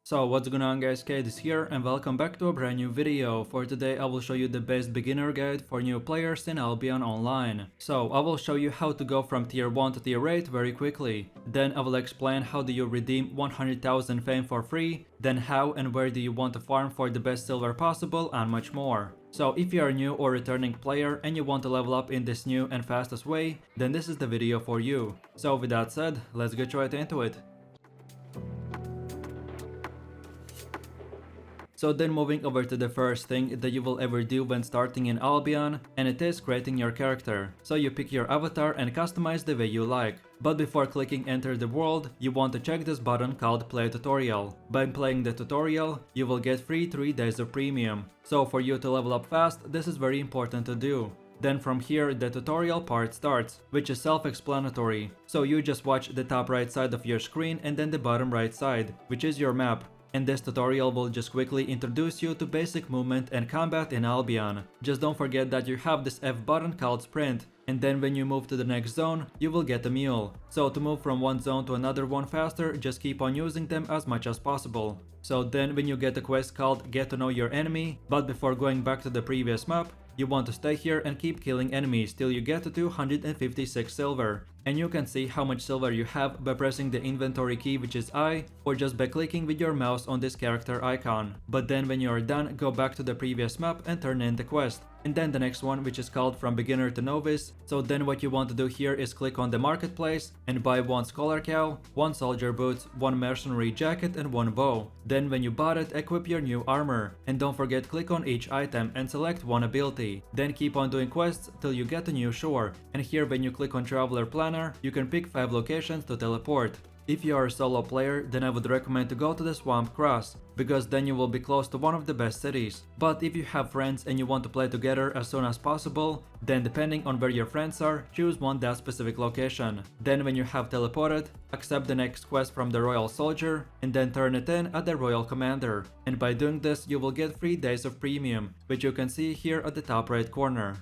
So what's going on guys, Kate is here and welcome back to a brand new video. For today I will show you the best beginner guide for new players in Albion Online. So I will show you how to go from tier 1 to tier 8 very quickly. Then I will explain how do you redeem 100,000 fame for free, then how and where do you want to farm for the best silver possible, and much more. So if you are a new or returning player and you want to level up in this new and fastest way, then this is the video for you. So with that said, let's get right into it. So then moving over to the first thing that you will ever do when starting in Albion, and it is creating your character. So you pick your avatar and customize the way you like. But before clicking enter the world, you want to check this button called play tutorial. By playing the tutorial, you will get free 3 days of premium. So for you to level up fast, this is very important to do. Then from here the tutorial part starts, which is self-explanatory. So you just watch the top right side of your screen and then the bottom right side, which is your map. And this tutorial will just quickly introduce you to basic movement and combat in Albion. Just don't forget that you have this F button called sprint, and then when you move to the next zone, you will get a mule. So to move from one zone to another one faster, just keep on using them as much as possible. So then when you get a quest called get to know your enemy, but before going back to the previous map, you want to stay here and keep killing enemies till you get to 256 silver. And you can see how much silver you have by pressing the inventory key, which is I, or just by clicking with your mouse on this character icon. But then when you are done, go back to the previous map and turn in the quest. And then the next one, which is called from beginner to novice. So then what you want to do here is click on the marketplace and buy 1 scholar cow, 1 soldier boots, 1 mercenary jacket and 1 bow. Then when you bought it, equip your new armor. And don't forget click on each item and select 1 ability. Then keep on doing quests till you get a new shore. And here when you click on traveler planner, you can pick 5 locations to teleport. If you are a solo player, then I would recommend to go to the Swamp Cross, because then you will be close to one of the best cities. But if you have friends and you want to play together as soon as possible, then depending on where your friends are, choose one that specific location. Then when you have teleported, accept the next quest from the Royal Soldier, and then turn it in at the Royal Commander. And by doing this, you will get 3 days of premium, which you can see here at the top right corner.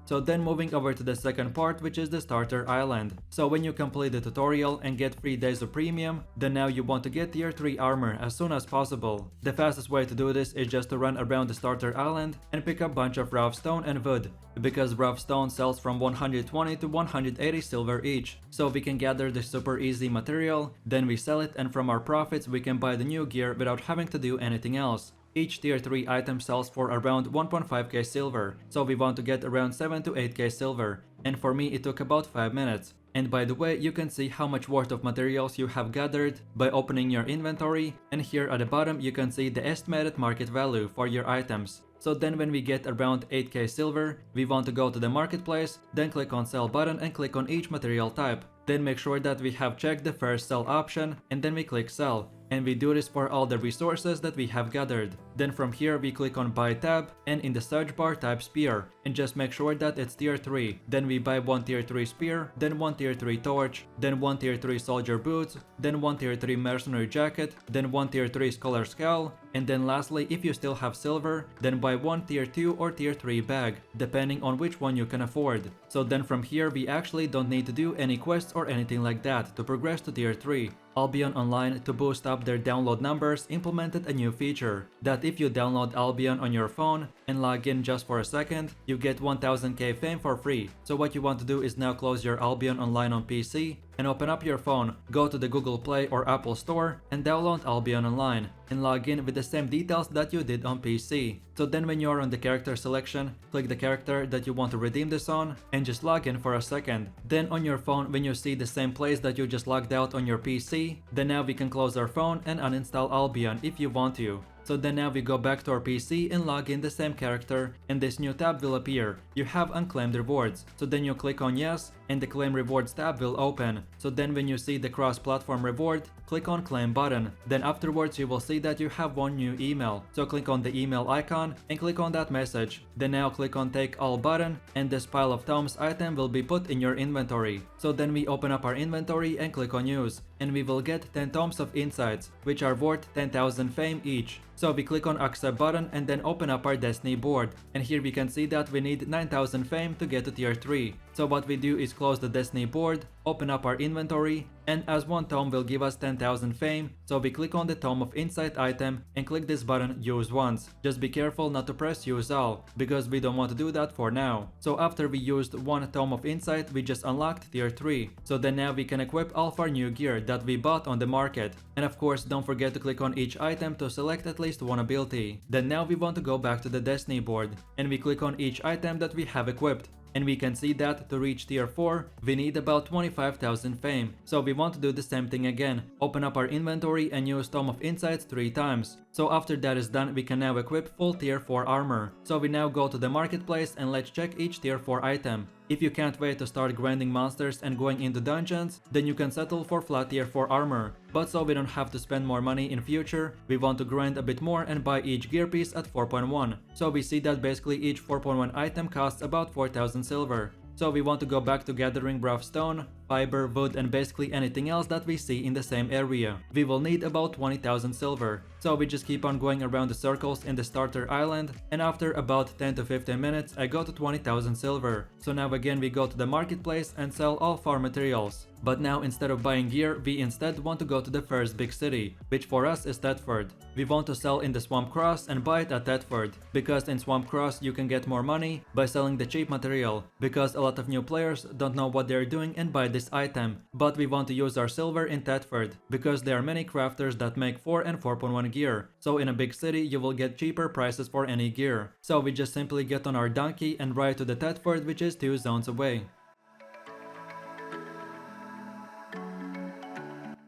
So then moving over to the second part, which is the starter island. So when you complete the tutorial and get 3 days of premium, then now you want to get tier 3 armor as soon as possible. The fastest way to do this is just to run around the starter island and pick up a bunch of rough stone and wood, because rough stone sells from 120 to 180 silver each. So we can gather the super easy material, then we sell it, and from our profits we can buy the new gear without having to do anything else. Each tier 3 item sells for around 1.5k silver, so we want to get around 7 to 8k silver, and for me it took about 5 minutes. And by the way, you can see how much worth of materials you have gathered by opening your inventory, and here at the bottom you can see the estimated market value for your items. So then when we get around 8k silver, we want to go to the marketplace, then click on sell button and click on each material type. Then make sure that we have checked the first sell option, and then we click sell. And we do this for all the resources that we have gathered. Then from here we click on buy tab, and in the search bar type spear, and just make sure that it's tier 3. Then we buy 1 tier 3 spear, then 1 tier 3 torch, then 1 tier 3 soldier boots, then 1 tier 3 mercenary jacket, then 1 tier 3 scholar's cowl, and then lastly, if you still have silver, then buy 1 tier 2 or tier 3 bag, depending on which one you can afford. So then from here we actually don't need to do any quests or anything like that to progress to tier 3. Albion Online, to boost up their download numbers, implemented a new feature that if you download Albion on your phone and log in just for a second, you get 1000k fame for free. So what you want to do is now close your Albion Online on PC and open up your phone, go to the Google Play or Apple Store and download Albion Online and log in with the same details that you did on PC. So then when you are on the character selection, click the character that you want to redeem this on and just log in for a second. Then on your phone, when you see the same place that you just logged out on your PC, then now we can close our phone and uninstall Albion if you want to. So then now we go back to our PC and log in the same character, and this new tab will appear. You have unclaimed rewards. So then you click on yes, and the claim rewards tab will open. So then when you see the cross-platform reward, click on claim button. Then afterwards you will see that you have 1 new email. So click on the email icon and click on that message. Then now click on take all button, and this pile of tomes item will be put in your inventory. So then we open up our inventory and click on use, and we will get 10 tomes of insights, which are worth 10,000 fame each. So we click on accept button and then open up our destiny board, and here we can see that we need 9000 fame to get to tier 3. So what we do is close the destiny board, open up our inventory, and as one tome will give us 10,000 fame, so we click on the Tome of Insight item and click this button use once. Just be careful not to press use all, because we don't want to do that for now. So after we used one Tome of Insight, we just unlocked tier 3. So then now we can equip all of our new gear that we bought on the market. And of course don't forget to click on each item to select at least one ability. Then now we want to go back to the destiny board, and we click on each item that we have equipped. And we can see that to reach tier 4, we need about 25,000 fame. So we want to do the same thing again, open up our inventory and use Tome of Insights 3 times. So after that is done, we can now equip full tier 4 armor. So we now go to the marketplace and let's check each tier 4 item. If you can't wait to start grinding monsters and going into dungeons, then you can settle for flat tier 4 armor. But so we don't have to spend more money in future, we want to grind a bit more and buy each gear piece at 4.1. So we see that basically each 4.1 item costs about 4,000 silver. So we want to go back to gathering rough stone, fiber, wood and basically anything else that we see in the same area. We will need about 20,000 silver. So we just keep on going around the circles in the starter island, and after about 10 to 15 minutes I got to 20,000 silver. So now again we go to the marketplace and sell all farm materials. But now instead of buying gear, we instead want to go to the first big city, which for us is Thetford. We want to sell in the Swamp Cross and buy it at Thetford, because in Swamp Cross you can get more money by selling the cheap material, because a lot of new players don't know what they're doing and buy this item. But we want to use our silver in Thetford, because there are many crafters that make 4 and 4.1 gear, so in a big city you will get cheaper prices for any gear. So we just simply get on our donkey and ride to the Thetford, which is 2 zones away.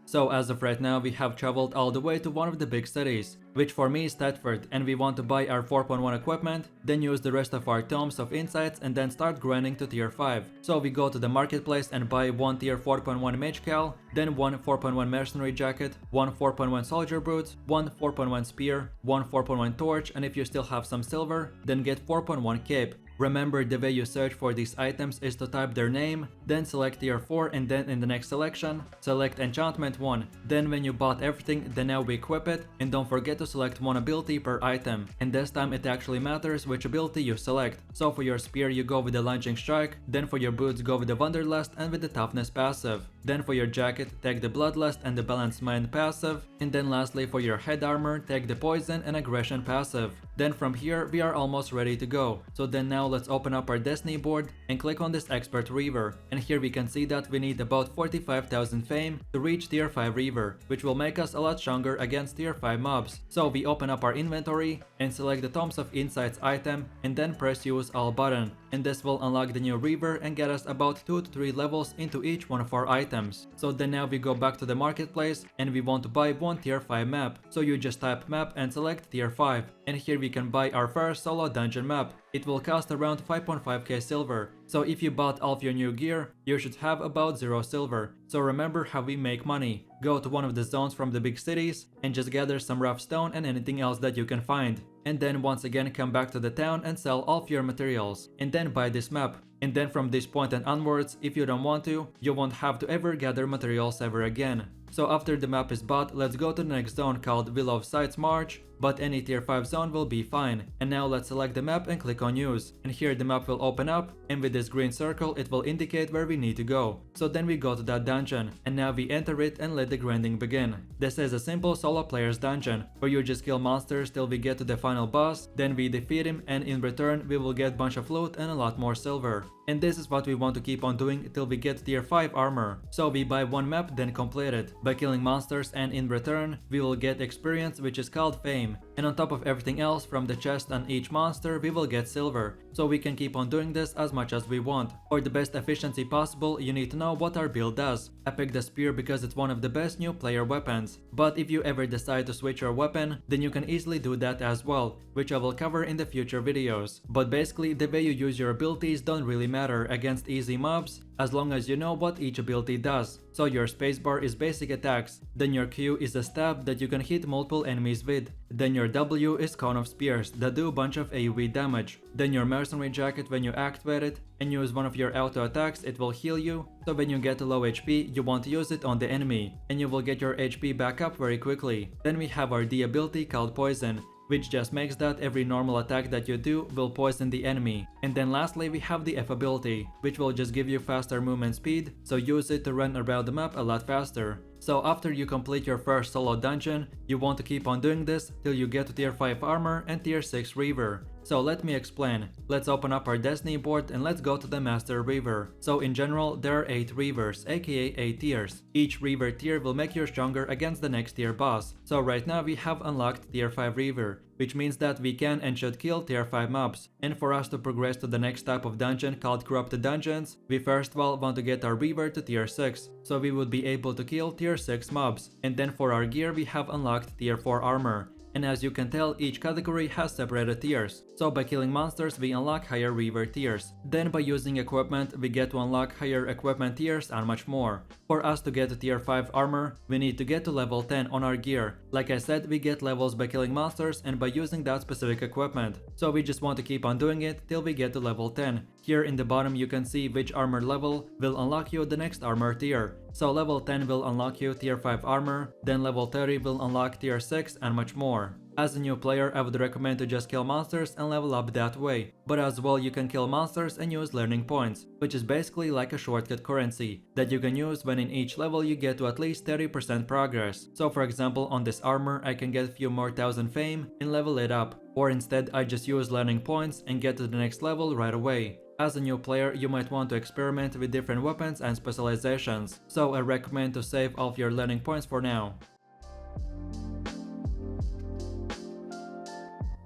So as of right now we have traveled all the way to one of the big cities, which for me is Thetford, and we want to buy our 4.1 equipment, then use the rest of our Tomes of Insights and then start grinding to tier 5. So we go to the marketplace and buy one tier 4.1 mage cal, then one 4.1 mercenary jacket, one 4.1 soldier boots, one 4.1 spear, one 4.1 torch, and if you still have some silver, then get 4.1 cape. Remember, the way you search for these items is to type their name, then select tier 4 and then in the next selection, select enchantment 1. Then when you bought everything, then now we equip it, and don't forget to select one ability per item. And this time it actually matters which ability you select. So for your spear you go with the lunging strike, then for your boots go with the wanderlust and with the toughness passive. Then for your jacket take the bloodlust and the balanced mind passive, and then lastly for your head armor take the poison and aggression passive. Then from here we are almost ready to go. So then now let's open up our destiny board and click on this expert reaver, and here we can see that we need about 45,000 fame to reach tier 5 reaver, which will make us a lot stronger against tier 5 mobs. So we open up our inventory and select the Tomes of Insights item and then press use all button, and this will unlock the new reaver and get us about 2 to 3 levels into each one of our items. So then now we go back to the marketplace and we want to buy one tier 5 map, so you just type map and select tier 5, and here we can buy our first solo dungeon map. It will cost around 5.5k silver, so if you bought all of your new gear, you should have about 0 silver. So remember how we make money. Go to one of the zones from the big cities and just gather some rough stone and anything else that you can find. And then once again come back to the town and sell all of your materials, and then buy this map. And then from this point and onwards, if you don't want to, you won't have to ever gather materials ever again. So after the map is bought, let's go to the next zone called Willow of Sights March, but any tier 5 zone will be fine. And now let's select the map and click on use, and here the map will open up, and with this green circle it will indicate where we need to go. So then we go to that dungeon, and now we enter it and let the grinding begin. This is a simple solo player's dungeon, where you just kill monsters till we get to the final boss, then we defeat him, and in return we will get bunch of loot and a lot more silver. And this is what we want to keep on doing till we get tier 5 armor. So we buy one map then complete it by killing monsters, and in return we will get experience, which is called fame. And on top of everything else from the chest on each monster we will get silver. So we can keep on doing this as much as we want. For the best efficiency possible, you need to know what our build does. I picked the spear because it's one of the best new player weapons. But if you ever decide to switch your weapon, then you can easily do that as well, which I will cover in the future videos. But basically the way you use your abilities don't really matter against easy mobs, as long as you know what each ability does. So your spacebar is basic attacks, then your Q is a stab that you can hit multiple enemies with, then your W is cone of spears that do a bunch of AoE damage, then your mercenary jacket, when you activate it and use one of your auto attacks, it will heal you, so when you get a low HP you want to use it on the enemy, and you will get your HP back up very quickly. Then we have our D ability called poison. which just makes that every normal attack that you do will poison the enemy. And then lastly we have the F ability, which will just give you faster movement speed, so use it to run around the map a lot faster. So after you complete your first solo dungeon, you want to keep on doing this till you get to tier 5 armor and tier 6 Reaver. So let me explain. Let's open up our Destiny board and let's go to the Master Reaver. So in general, there are 8 Reavers, aka 8 tiers. Each Reaver tier will make you stronger against the next tier boss. So right now we have unlocked tier 5 Reaver, which means that we can and should kill tier 5 mobs. And for us to progress to the next type of dungeon called Corrupted Dungeons, we first of all want to get our Reaver to tier 6, so we would be able to kill tier 6 mobs. And then for our gear we have unlocked tier 4 armor. And as you can tell, each category has separated tiers. So by killing monsters we unlock higher Reaver tiers. Then by using equipment we get to unlock higher equipment tiers and much more. For us to get to tier 5 armor, we need to get to level 10 on our gear. Like I said, we get levels by killing monsters and by using that specific equipment. So we just want to keep on doing it till we get to level 10. Here in the bottom you can see which armor level will unlock you the next armor tier. So level 10 will unlock you tier 5 armor, then level 30 will unlock tier 6 and much more. As a new player, I would recommend to just kill monsters and level up that way, but as well you can kill monsters and use learning points, which is basically like a shortcut currency that you can use when in each level you get to at least 30% progress. So for example, on this armor I can get a few more thousand fame and level it up, or instead I just use learning points and get to the next level right away. As a new player, you might want to experiment with different weapons and specializations, so I recommend to save all of your learning points for now.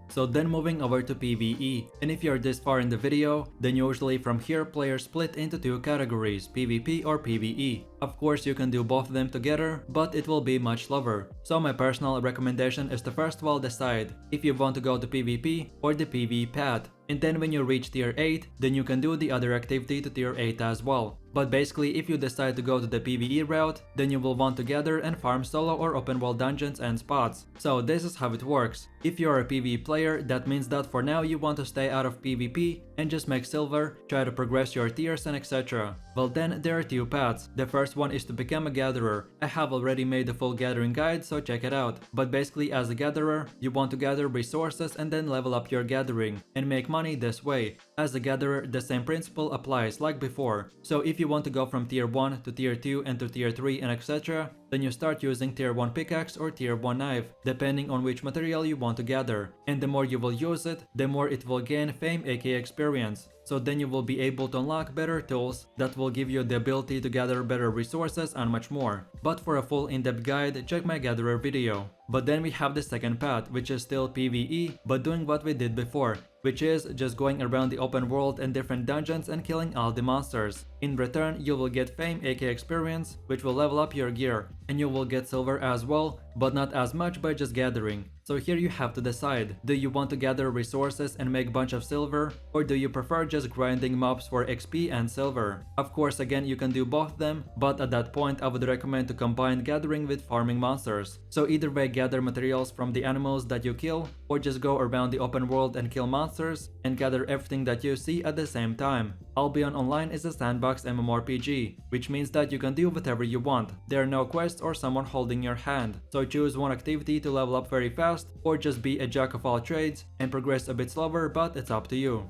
So then moving over to PvE, and if you're this far in the video, then usually from here players split into 2 categories, PvP or PvE. Of course you can do both of them together, but it will be much slower. So my personal recommendation is to first of all decide if you want to go to PvP or the PvE path. And then when you reach tier 8, then you can do the other activity to tier 8 as well. But basically if you decide to go to the PvE route, then you will want to gather and farm solo or open world dungeons and spots. So this is how it works. If you're a PvE player, that means that for now you want to stay out of PvP and just make silver, try to progress your tiers and etc. Well then there are 2 paths. The first one is to become a gatherer. I have already made a full gathering guide, so check it out. But basically as a gatherer, you want to gather resources and then level up your gathering and make money this way. As a gatherer, the same principle applies like before. So if you want to go from tier 1 to tier 2 and to tier 3 and etc, then you start using tier 1 pickaxe or tier 1 knife, depending on which material you want to gather. And the more you will use it, the more it will gain fame aka experience. So then you will be able to unlock better tools that will give you the ability to gather better resources and much more. But for a full in-depth guide, check my gatherer video. But then we have the second path, which is still PvE, but doing what we did before, which is just going around the open world and different dungeons and killing all the monsters. In return, you will get fame aka experience, which will level up your gear, and you will get silver as well, but not as much by just gathering. So here you have to decide, do you want to gather resources and make bunch of silver, or do you prefer just grinding mobs for XP and silver? Of course again you can do both of them, but at that point I would recommend to combine gathering with farming monsters. So either way gather materials from the animals that you kill, or just go around the open world and kill monsters, and gather everything that you see at the same time. Albion Online is a sandbox MMORPG, which means that you can do whatever you want. There are no quests or someone holding your hand, so choose one activity to level up very fast, or just be a jack of all trades and progress a bit slower, but it's up to you.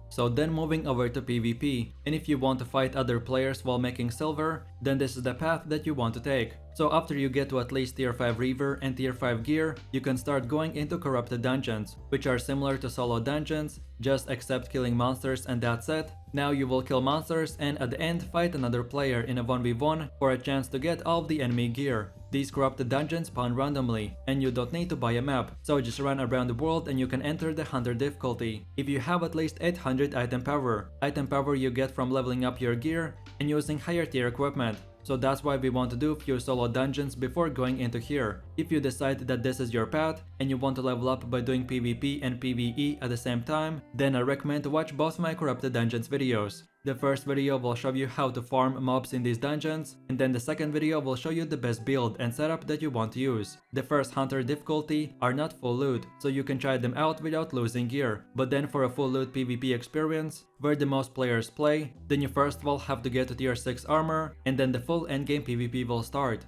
So then moving over to PvP, and if you want to fight other players while making silver, then this is the path that you want to take. So after you get to at least tier 5 Reaver and tier 5 gear, you can start going into Corrupted Dungeons, which are similar to solo dungeons, just except killing monsters and that's it. Now you will kill monsters and at the end fight another player in a 1v1 for a chance to get all of the enemy gear. These Corrupted Dungeons spawn randomly, and you don't need to buy a map, so just run around the world and you can enter the Hunter difficulty. If you have at least 800 item power you get from leveling up your gear and using higher tier equipment. So that's why we want to do a few solo dungeons before going into here. If you decide that this is your path and you want to level up by doing PvP and PvE at the same time, then I recommend to watch both my Corrupted Dungeons videos. The first video will show you how to farm mobs in these dungeons, and then the second video will show you the best build and setup that you want to use. The first Hunter difficulty are not full loot, so you can try them out without losing gear. But then for a full loot PvP experience, where the most players play, then you first of all have to get to tier 6 armor, and then the full endgame PvP will start.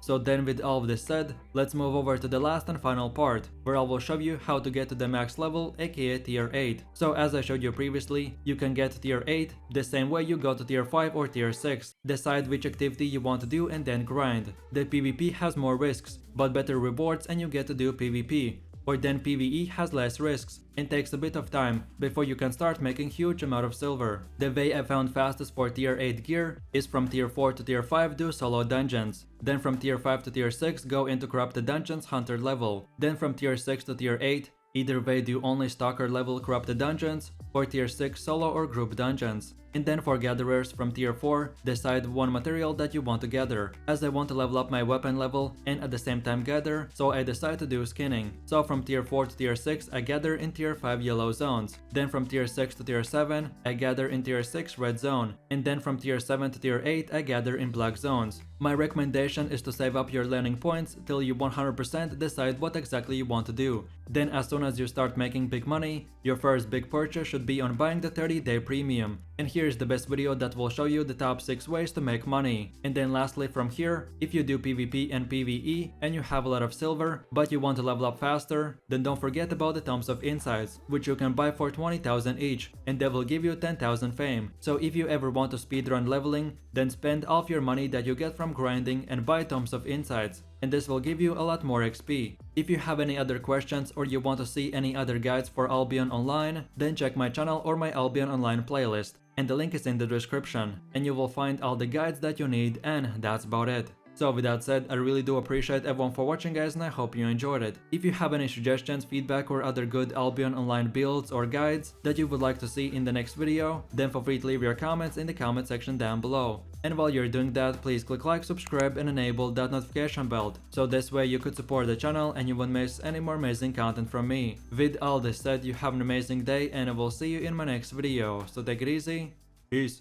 So then with all of this said, let's move over to the last and final part, where I will show you how to get to the max level, aka tier 8. So as I showed you previously, you can get tier 8 the same way you go to tier 5 or tier 6. Decide which activity you want to do and then grind. The PvP has more risks, but better rewards and you get to do PvP. Or then PvE has less risks and takes a bit of time before you can start making huge amount of silver. The way I found fastest for tier 8 gear is from tier 4 to tier 5 do solo dungeons. Then from tier 5 to tier 6 go into corrupted dungeons hunter level. Then from tier 6 to tier 8 either way do only stalker level corrupted dungeons or tier 6 solo or group dungeons. And then for gatherers from tier 4, decide one material that you want to gather, as I want to level up my weapon level and at the same time gather, so I decide to do skinning. So from tier 4 to tier 6 I gather in tier 5 yellow zones, then from tier 6 to tier 7 I gather in tier 6 red zone, and then from tier 7 to tier 8 I gather in black zones. My recommendation is to save up your learning points till you 100% decide what exactly you want to do. Then as soon as you start making big money, your first big purchase should be on buying the 30-day premium. And here's the best video that will show you the top 6 ways to make money. And then lastly from here, if you do PvP and PvE and you have a lot of silver, but you want to level up faster, then don't forget about the Tomes of Insights, which you can buy for 20,000 each, and they will give you 10,000 fame. So if you ever want to speedrun leveling, then spend all of your money that you get from grinding and buy Tomes of Insights, and this will give you a lot more XP. If you have any other questions or you want to see any other guides for Albion Online, then check my channel or my Albion Online playlist, and the link is in the description, and you will find all the guides that you need, and that's about it. So with that said, I really do appreciate everyone for watching guys, and I hope you enjoyed it. If you have any suggestions, feedback or other good Albion Online builds or guides that you would like to see in the next video, then feel free to leave your comments in the comment section down below. And while you're doing that, please click like, subscribe and enable that notification bell, so this way you could support the channel and you won't miss any more amazing content from me. With all this said, you have an amazing day and I will see you in my next video, so take it easy, peace.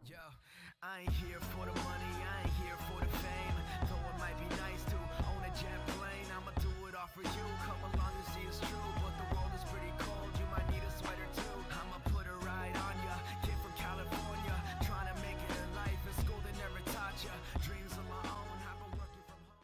Yo, I ain't here for